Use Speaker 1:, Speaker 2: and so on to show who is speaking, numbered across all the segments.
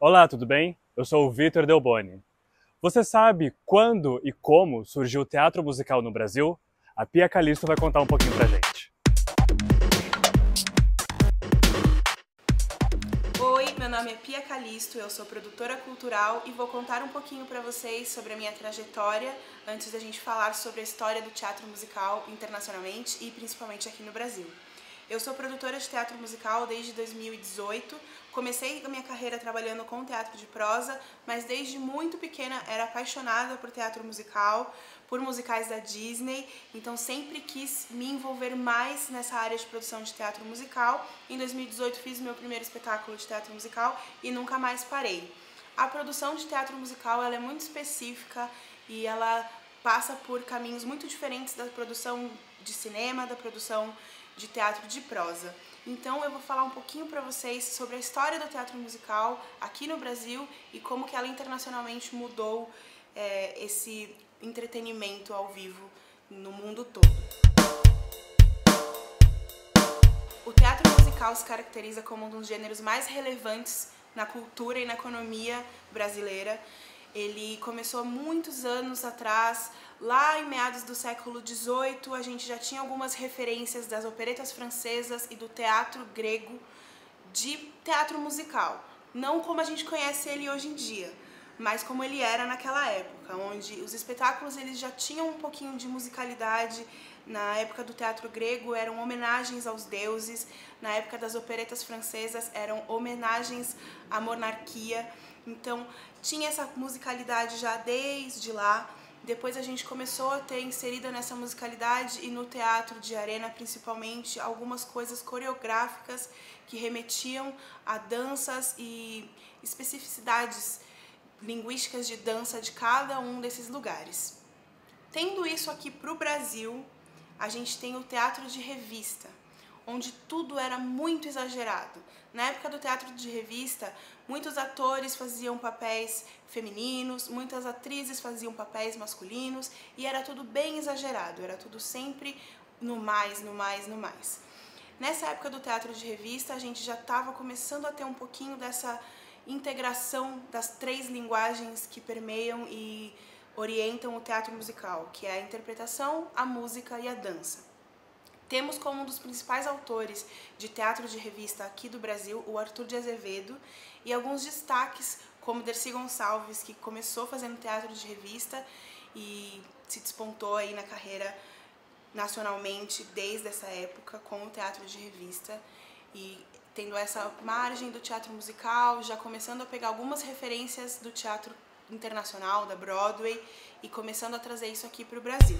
Speaker 1: Olá, tudo bem? Eu sou o Vitor Delboni. Você sabe quando e como surgiu o teatro musical no Brasil? A Pia Calisto vai contar um pouquinho pra gente.
Speaker 2: Oi, meu nome é Pia Calisto, eu sou produtora cultural e vou contar um pouquinho para vocês sobre a minha trajetória antes da gente falar sobre a história do teatro musical internacionalmente e principalmente aqui no Brasil. Eu sou produtora de teatro musical desde 2018, comecei a minha carreira trabalhando com teatro de prosa, mas desde muito pequena era apaixonada por teatro musical, por musicais da Disney, então sempre quis me envolver mais nessa área de produção de teatro musical. Em 2018 fiz meu primeiro espetáculo de teatro musical e nunca mais parei. A produção de teatro musical ela é muito específica e ela passa por caminhos muito diferentes da produção de cinema, da produção de teatro de prosa. Então eu vou falar um pouquinho para vocês sobre a história do teatro musical aqui no Brasil e como que ela internacionalmente mudou esse entretenimento ao vivo no mundo todo. O teatro musical se caracteriza como um dos gêneros mais relevantes na cultura e na economia brasileira. Ele começou há muitos anos atrás, lá em meados do século XVIII, a gente já tinha algumas referências das operetas francesas e do teatro grego de teatro musical. Não como a gente conhece ele hoje em dia, mas como ele era naquela época, onde os espetáculos eles já tinham um pouquinho de musicalidade. Na época do teatro grego eram homenagens aos deuses, na época das operetas francesas eram homenagens à monarquia. Então tinha essa musicalidade já desde lá. Depois a gente começou a ter inserida nessa musicalidade e no teatro de arena principalmente algumas coisas coreográficas que remetiam a danças e especificidades linguísticas de dança de cada um desses lugares. Tendo isso aqui para o Brasil, a gente tem o teatro de revista, onde tudo era muito exagerado. Na época do teatro de revista, muitos atores faziam papéis femininos, muitas atrizes faziam papéis masculinos e era tudo bem exagerado, era tudo sempre no mais, no mais, no mais. Nessa época do teatro de revista, a gente já estava começando a ter um pouquinho dessa integração das três linguagens que permeiam e orientam o teatro musical, que é a interpretação, a música e a dança. Temos como um dos principais autores de teatro de revista aqui do Brasil o Arthur de Azevedo e alguns destaques como Dercy Gonçalves, que começou fazendo teatro de revista e se despontou aí na carreira nacionalmente desde essa época com o teatro de revista e tendo essa margem do teatro musical, já começando a pegar algumas referências do teatro internacional, da Broadway e começando a trazer isso aqui para o Brasil.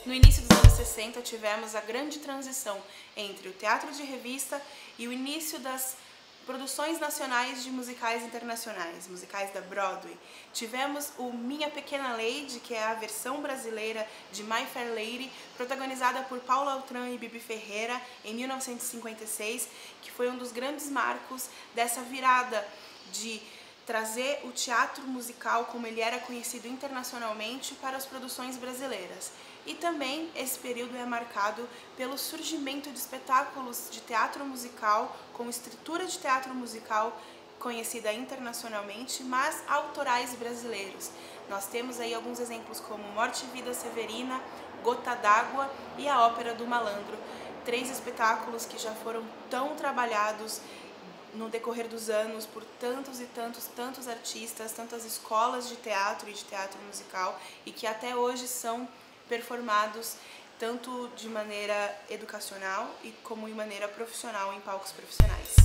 Speaker 2: No início dos anos 60 tivemos a grande transição entre o teatro de revista e o início das produções nacionais de musicais internacionais, musicais da Broadway. Tivemos o Minha Pequena Lady, que é a versão brasileira de My Fair Lady, protagonizada por Paulo Altran e Bibi Ferreira em 1956, que foi um dos grandes marcos dessa virada de trazer o teatro musical como ele era conhecido internacionalmente para as produções brasileiras. E também esse período é marcado pelo surgimento de espetáculos de teatro musical com estrutura de teatro musical conhecida internacionalmente, mas autorais brasileiros. Nós temos aí alguns exemplos como Morte e Vida Severina, Gota d'Água e a Ópera do Malandro, três espetáculos que já foram tão trabalhados no decorrer dos anos por tantos e tantos artistas, tantas escolas de teatro e de teatro musical e que até hoje são performados tanto de maneira educacional e como de maneira profissional em palcos profissionais.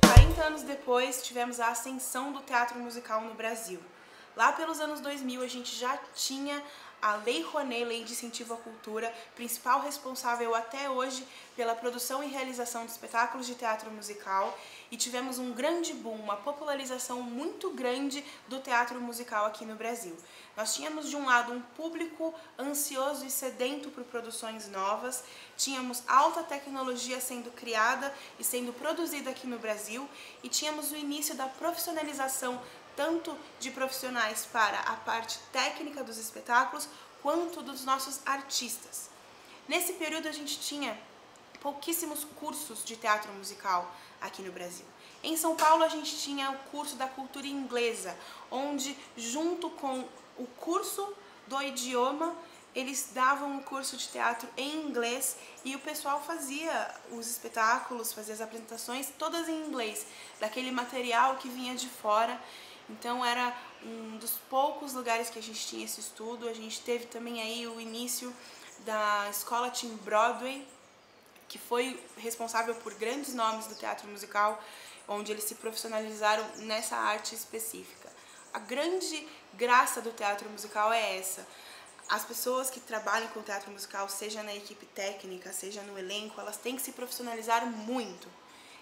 Speaker 2: 40 anos depois tivemos a ascensão do teatro musical no Brasil. Lá pelos anos 2000 a gente já tinha a Lei Rouanet, Lei de Incentivo à Cultura, principal responsável até hoje pela produção e realização de espetáculos de teatro musical, e tivemos um grande boom, uma popularização muito grande do teatro musical aqui no Brasil. Nós tínhamos de um lado um público ansioso e sedento por produções novas, tínhamos alta tecnologia sendo criada e sendo produzida aqui no Brasil, e tínhamos o início da profissionalização tanto de profissionais para a parte técnica dos espetáculos, quanto dos nossos artistas. Nesse período a gente tinha pouquíssimos cursos de teatro musical aqui no Brasil. Em São Paulo a gente tinha o curso da cultura inglesa, onde junto com o curso do idioma, eles davam um curso de teatro em inglês e o pessoal fazia os espetáculos, fazia as apresentações todas em inglês, daquele material que vinha de fora. Então era um dos poucos lugares que a gente tinha esse estudo. A gente teve também aí o início da escola Team Broadway, que foi responsável por grandes nomes do teatro musical, onde eles se profissionalizaram nessa arte específica. A grande graça do teatro musical é essa. As pessoas que trabalham com teatro musical, seja na equipe técnica, seja no elenco, elas têm que se profissionalizar muito.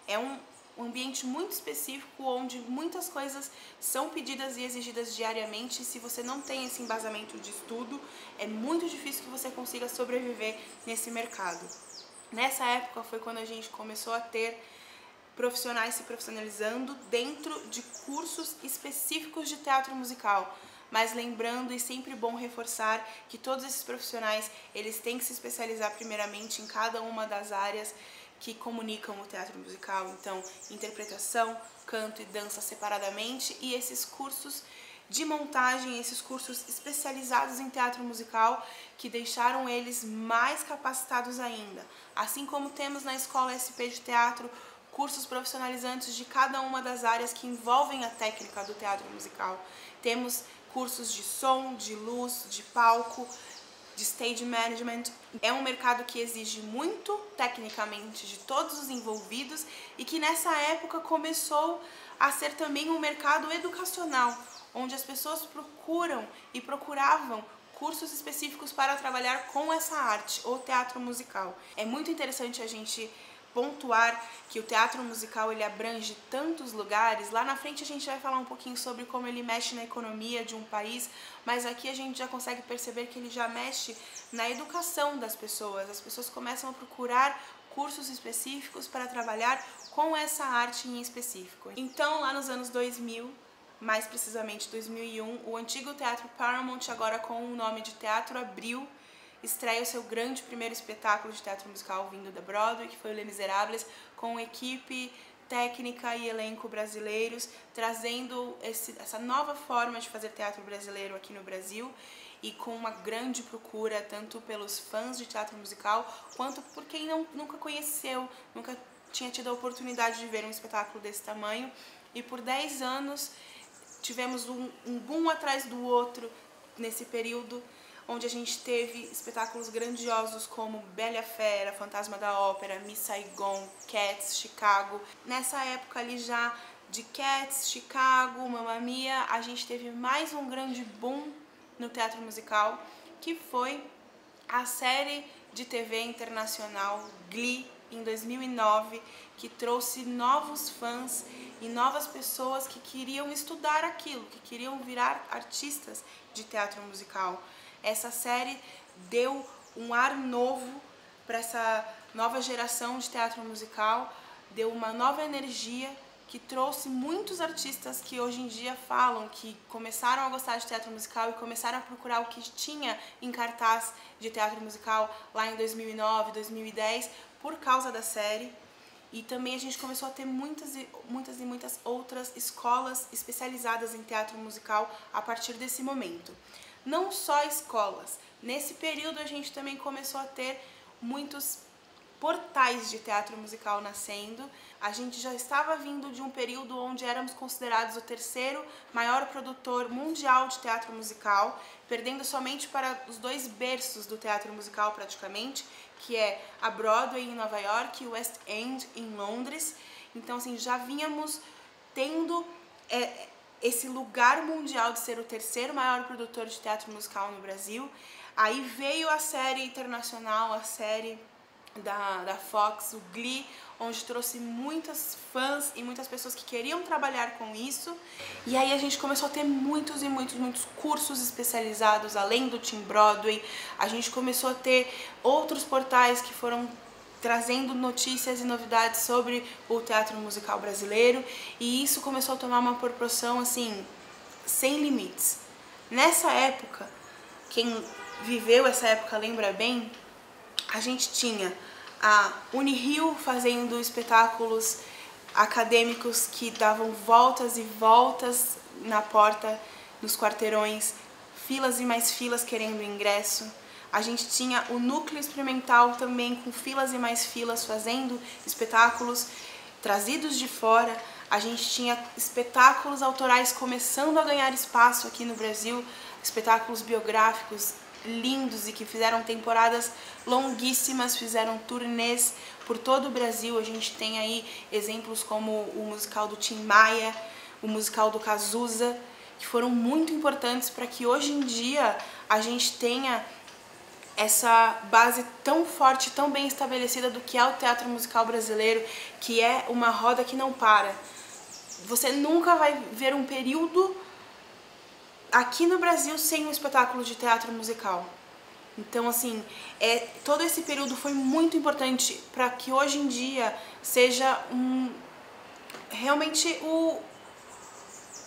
Speaker 2: É um ambiente muito específico, onde muitas coisas são pedidas e exigidas diariamente. E se você não tem esse embasamento de estudo, é muito difícil que você consiga sobreviver nesse mercado. Nessa época foi quando a gente começou a ter profissionais se profissionalizando dentro de cursos específicos de teatro musical. Mas lembrando, e sempre bom reforçar, que todos esses profissionais, eles têm que se especializar primeiramente em cada uma das áreas que comunicam o teatro musical. Então, interpretação, canto e dança separadamente, e esses cursos de montagem, esses cursos especializados em teatro musical, que deixaram eles mais capacitados ainda. Assim como temos na Escola SP de Teatro cursos profissionalizantes de cada uma das áreas que envolvem a técnica do teatro musical. Temos cursos de som, de luz, de palco, de stage management. É um mercado que exige muito tecnicamente de todos os envolvidos e que nessa época começou a ser também um mercado educacional, onde as pessoas procuram e procuravam cursos específicos para trabalhar com essa arte, o teatro musical. É muito interessante a gente pontuar que o teatro musical ele abrange tantos lugares. Lá na frente a gente vai falar um pouquinho sobre como ele mexe na economia de um país, mas aqui a gente já consegue perceber que ele já mexe na educação das pessoas. As pessoas começam a procurar cursos específicos para trabalhar com essa arte em específico. Então, lá nos anos 2000, mais precisamente 2001, o antigo Teatro Paramount, agora com o nome de Teatro Abril, estreia o seu grande primeiro espetáculo de teatro musical vindo da Broadway, que foi o Les Misérables, com equipe técnica e elenco brasileiros, trazendo essa nova forma de fazer teatro brasileiro aqui no Brasil, e com uma grande procura tanto pelos fãs de teatro musical, quanto por quem nunca conheceu, nunca tinha tido a oportunidade de ver um espetáculo desse tamanho. E por 10 anos tivemos um boom atrás do outro nesse período, onde a gente teve espetáculos grandiosos como Bela e a Fera, Fantasma da Ópera, Miss Saigon, Cats, Chicago. Nessa época ali já de Cats, Chicago, Mamma Mia, a gente teve mais um grande boom no teatro musical, que foi a série de TV internacional Glee, em 2009, que trouxe novos fãs e novas pessoas que queriam estudar aquilo, que queriam virar artistas de teatro musical. Essa série deu um ar novo para essa nova geração de teatro musical, deu uma nova energia que trouxe muitos artistas que hoje em dia falam que começaram a gostar de teatro musical e começaram a procurar o que tinha em cartaz de teatro musical lá em 2009, 2010, por causa da série. E também a gente começou a ter muitas outras escolas especializadas em teatro musical a partir desse momento. Não só escolas. Nesse período a gente também começou a ter muitos portais de teatro musical nascendo. A gente já estava vindo de um período onde éramos considerados o terceiro maior produtor mundial de teatro musical, perdendo somente para os dois berços do teatro musical praticamente, que é a Broadway em Nova York e o West End em Londres. Então, assim, já vínhamos tendo esse lugar mundial de ser o terceiro maior produtor de teatro musical no Brasil. Aí veio a série internacional, a série da Fox, o Glee, onde trouxe muitos fãs e muitas pessoas que queriam trabalhar com isso. E aí a gente começou a ter muitos cursos especializados, além do Team Broadway. A gente começou a ter outros portais que foram trazendo notícias e novidades sobre o teatro musical brasileiro, e isso começou a tomar uma proporção assim sem limites. Nessa época, quem viveu essa época lembra bem, a gente tinha a Unirio fazendo espetáculos acadêmicos que davam voltas e voltas na porta dos quarteirões, filas e mais filas querendo ingresso. A gente tinha o Núcleo Experimental também com filas e mais filas fazendo espetáculos trazidos de fora. A gente tinha espetáculos autorais começando a ganhar espaço aqui no Brasil, espetáculos biográficos lindos e que fizeram temporadas longuíssimas, fizeram turnês por todo o Brasil. A gente tem aí exemplos como o musical do Tim Maia, o musical do Cazuza, que foram muito importantes para que hoje em dia a gente tenha essa base tão forte, tão bem estabelecida do que é o teatro musical brasileiro, que é uma roda que não para. Você nunca vai ver um período aqui no Brasil sem um espetáculo de teatro musical. Então, assim, todo esse período foi muito importante para que hoje em dia seja realmente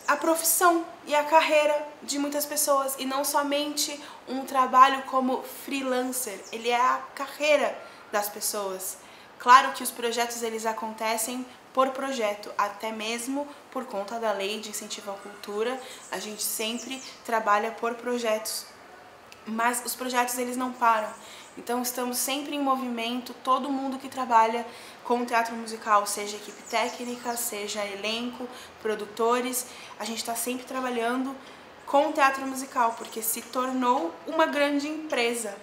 Speaker 2: a profissão e a carreira de muitas pessoas, e não somente um trabalho como freelancer. Ele é a carreira das pessoas. Claro que os projetos eles acontecem por projeto, até mesmo por conta da Lei de Incentivo à Cultura, a gente sempre trabalha por projetos, mas os projetos eles não param. Então estamos sempre em movimento, todo mundo que trabalha com teatro musical, seja equipe técnica, seja elenco, produtores, a gente está sempre trabalhando com teatro musical, porque se tornou uma grande empresa.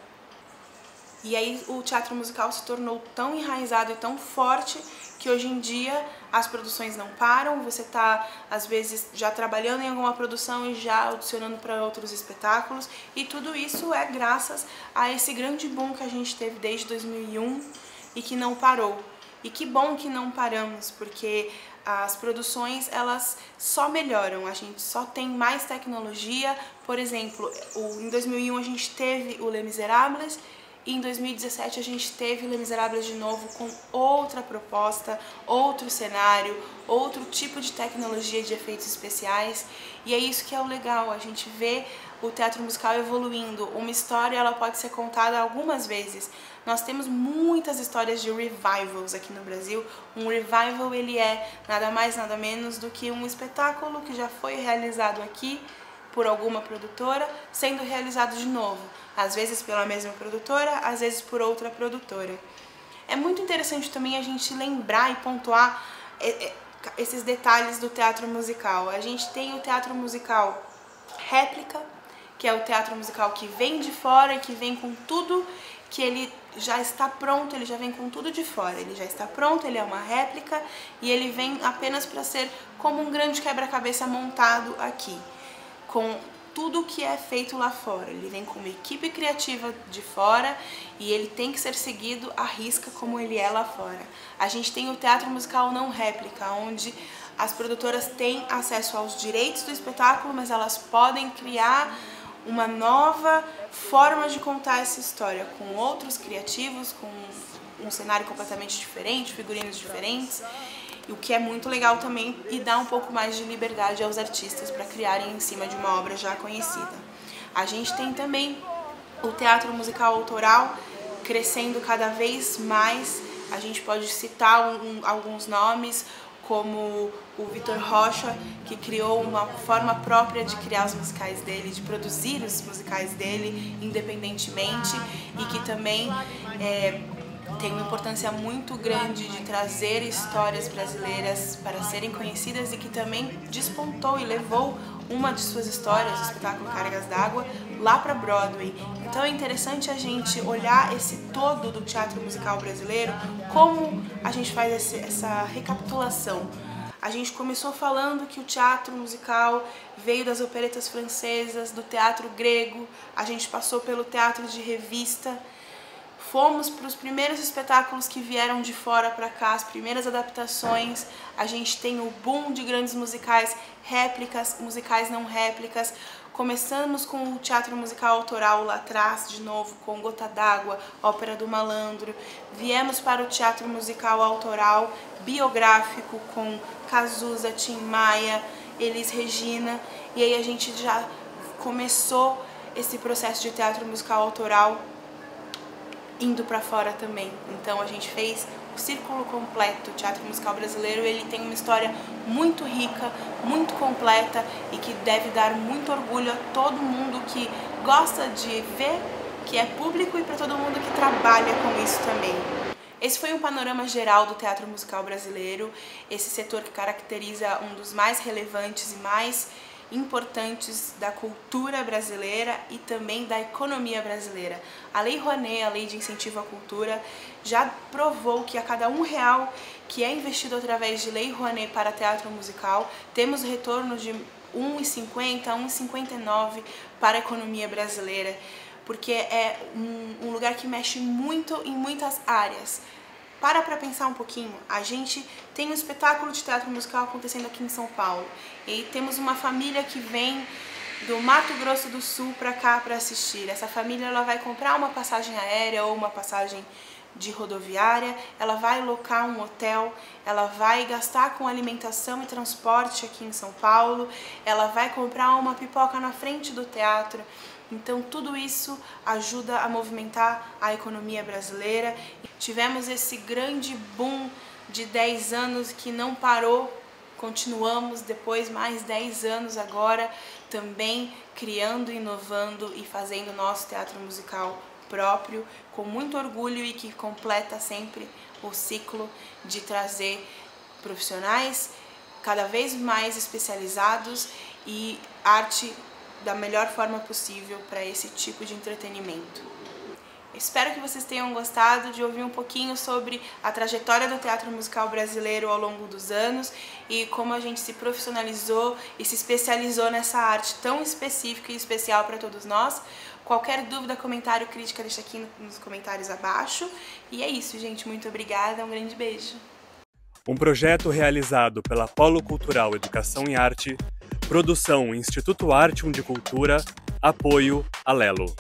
Speaker 2: E aí o teatro musical se tornou tão enraizado e tão forte que hoje em dia as produções não param, você está às vezes já trabalhando em alguma produção e já audicionando para outros espetáculos, e tudo isso é graças a esse grande boom que a gente teve desde 2001 e que não parou. E que bom que não paramos, porque as produções elas só melhoram, a gente só tem mais tecnologia. Por exemplo, em 2001 a gente teve o Les Misérables, e em 2017 a gente teve Les Misérables de novo com outra proposta, outro cenário, outro tipo de tecnologia de efeitos especiais. E é isso que é o legal, a gente vê o teatro musical evoluindo. Uma história ela pode ser contada algumas vezes. Nós temos muitas histórias de revivals aqui no Brasil. Um revival ele é nada mais nada menos do que um espetáculo que já foi realizado aqui por alguma produtora, sendo realizado de novo, às vezes pela mesma produtora, às vezes por outra produtora. É muito interessante também a gente lembrar e pontuar esses detalhes do teatro musical. A gente tem o teatro musical réplica, que é o teatro musical que vem de fora e que vem com tudo que ele já está pronto, ele já vem com tudo de fora, ele já está pronto, ele é uma réplica e ele vem apenas para ser como um grande quebra-cabeça montado aqui, com tudo que é feito lá fora. Ele vem com uma equipe criativa de fora e ele tem que ser seguido à risca como ele é lá fora. A gente tem o teatro musical não réplica, onde as produtoras têm acesso aos direitos do espetáculo, mas elas podem criar uma nova forma de contar essa história, com outros criativos, com um cenário completamente diferente, figurinos diferentes, o que é muito legal também e dá um pouco mais de liberdade aos artistas para criarem em cima de uma obra já conhecida. A gente tem também o teatro musical autoral crescendo cada vez mais. A gente pode citar alguns nomes, como o Vitor Rocha, que criou uma forma própria de criar os musicais dele, de produzir os musicais dele independentemente, e que também tem uma importância muito grande de trazer histórias brasileiras para serem conhecidas, e que também despontou e levou uma de suas histórias, o espetáculo Cargas d'Água, lá para Broadway. Então é interessante a gente olhar esse todo do teatro musical brasileiro, como a gente faz essa recapitulação. A gente começou falando que o teatro musical veio das operetas francesas, do teatro grego, a gente passou pelo teatro de revista, fomos para os primeiros espetáculos que vieram de fora para cá, as primeiras adaptações. A gente tem o boom de grandes musicais, réplicas, musicais não réplicas. Começamos com o teatro musical autoral lá atrás, de novo, com Gota d'Água, Ópera do Malandro. Viemos para o teatro musical autoral biográfico com Cazuza, Tim Maia, Elis Regina. E aí a gente já começou esse processo de teatro musical autoral indo para fora também. Então a gente fez o Círculo Completo. O Teatro Musical Brasileiro, ele tem uma história muito rica, muito completa e que deve dar muito orgulho a todo mundo que gosta de ver, que é público, e para todo mundo que trabalha com isso também. Esse foi um panorama geral do teatro musical brasileiro, esse setor que caracteriza um dos mais relevantes e mais importantes da cultura brasileira e também da economia brasileira. A Lei Rouanet, a Lei de Incentivo à Cultura, já provou que a cada R$1 que é investido através de Lei Rouanet para teatro musical, temos retorno de R$1,50 a R$1,59 para a economia brasileira, porque é um lugar que mexe muito em muitas áreas. Para pensar um pouquinho, a gente tem um espetáculo de teatro musical acontecendo aqui em São Paulo e temos uma família que vem do Mato Grosso do Sul para cá para assistir. Essa família, ela vai comprar uma passagem aérea ou uma passagem de rodoviária, ela vai locar um hotel, ela vai gastar com alimentação e transporte aqui em São Paulo, ela vai comprar uma pipoca na frente do teatro. Então tudo isso ajuda a movimentar a economia brasileira. Tivemos esse grande boom de 10 anos que não parou, continuamos depois mais 10 anos agora também criando, inovando e fazendo nosso teatro musical próprio, com muito orgulho, e que completa sempre o ciclo de trazer profissionais cada vez mais especializados e arte da melhor forma possível para esse tipo de entretenimento. Espero que vocês tenham gostado de ouvir um pouquinho sobre a trajetória do teatro musical brasileiro ao longo dos anos e como a gente se profissionalizou e se especializou nessa arte tão específica e especial para todos nós. Qualquer dúvida, comentário, crítica, deixa aqui nos comentários abaixo. E é isso, gente. Muito obrigada. Um grande beijo.
Speaker 1: Um projeto realizado pela Polo Cultural Educação e Arte, produção Instituto Artium de Cultura, apoio Alelo.